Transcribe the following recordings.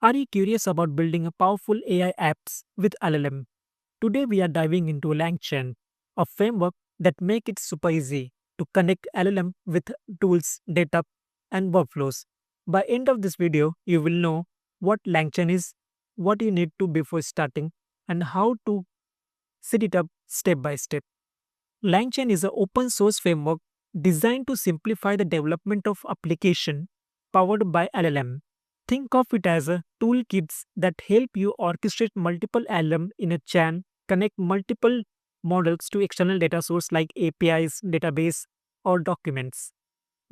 Are you curious about building a powerful AI apps with LLM? Today we are diving into LangChain, a framework that makes it super easy to connect LLM with tools, data, and workflows. By end of this video, you will know what LangChain is, what you need to before starting, and how to set it up step by step. LangChain is an open source framework designed to simplify the development of application powered by LLM. Think of it as a toolkits that help you orchestrate multiple LLM in a chain, connect multiple models to external data source like APIs, database, or documents.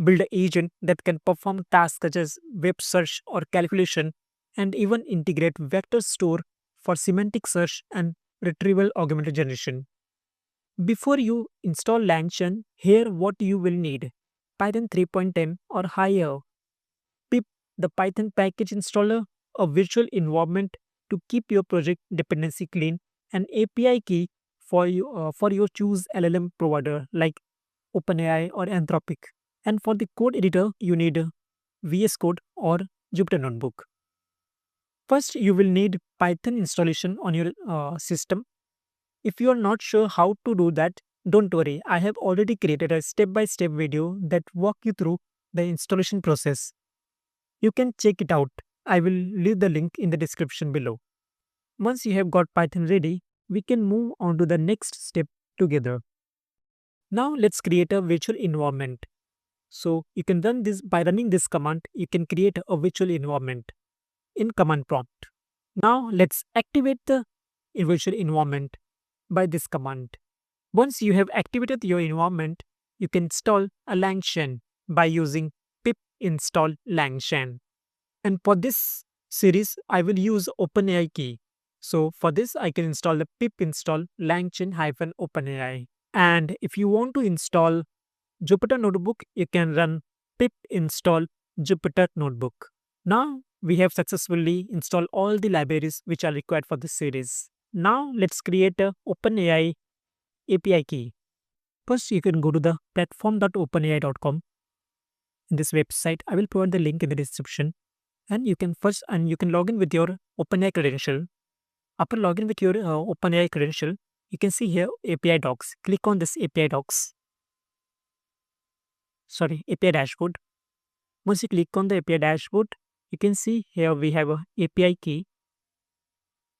Build an agent that can perform tasks such as web search or calculation, and even integrate vector store for semantic search and retrieval augmented generation. Before you install LangChain, here what you will need: Python 3.10 or higher, pip, the Python package installer, a virtual environment to keep your project dependency clean, an API key for your choose LLM provider like OpenAI or Anthropic. And for the code editor, you need VS Code or Jupyter Notebook. First, you will need Python installation on your system. If you are not sure how to do that, don't worry. I have already created a step-by-step video that walk you through the installation process. You can check it out. I will leave the link in the description below. Once you have got Python ready, we can move on to the next step together. Now let's create a virtual environment. So you can run this by running this command. You can create a virtual environment in command prompt. Now let's activate the virtual environment by this command. Once you have activated your environment, you can install a LangChain by using pip install LangChain. And for this series, I will use OpenAI key. So for this, I can install the pip install LangChain-OpenAI. And if you want to install Jupyter Notebook, you can run pip install Jupyter Notebook. Now we have successfully installed all the libraries which are required for this series. Now let's create a OpenAI API key. First, you can go to the platform.openai.com. In this website, I will provide the link in the description. And you can log in with your OpenAI credential. After login with your OpenAI credential, you can see here API docs. Click on this API docs. API dashboard. Once you click on the API dashboard, you can see here we have a API key.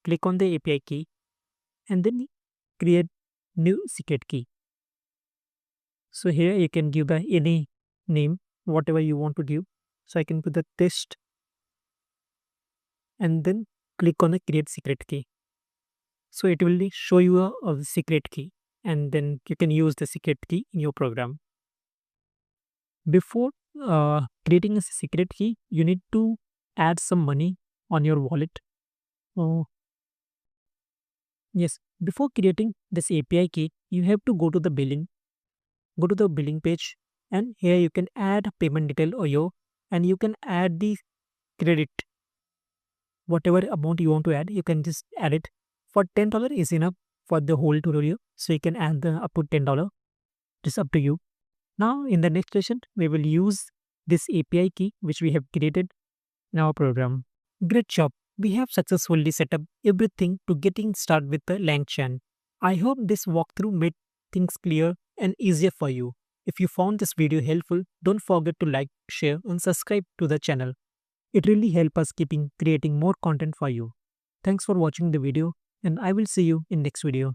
Click on the API key and then create new secret key. So here you can give the any name, whatever you want to give. So I can put the test and then click on the create secret key. So it will show you a secret key and then you can use the secret key in your program. Before creating a secret key, you need to add some money on your wallet. Yes, before creating this API key, you have to go to the billing. Go to the billing page and here you can add payment detail or your and you can add the credit. Whatever amount you want to add, you can just add it. For $10 is enough for the whole tutorial. So you can add the up to $10. It's up to you. Now in the next session, we will use this API key which we have created in our program. Great job. We have successfully set up everything to getting started with the LangChain. I hope this walkthrough made things clear and easier for you. If you found this video helpful, don't forget to like, share and subscribe to the channel. It really helps us keeping creating more content for you. Thanks for watching the video and I will see you in next video.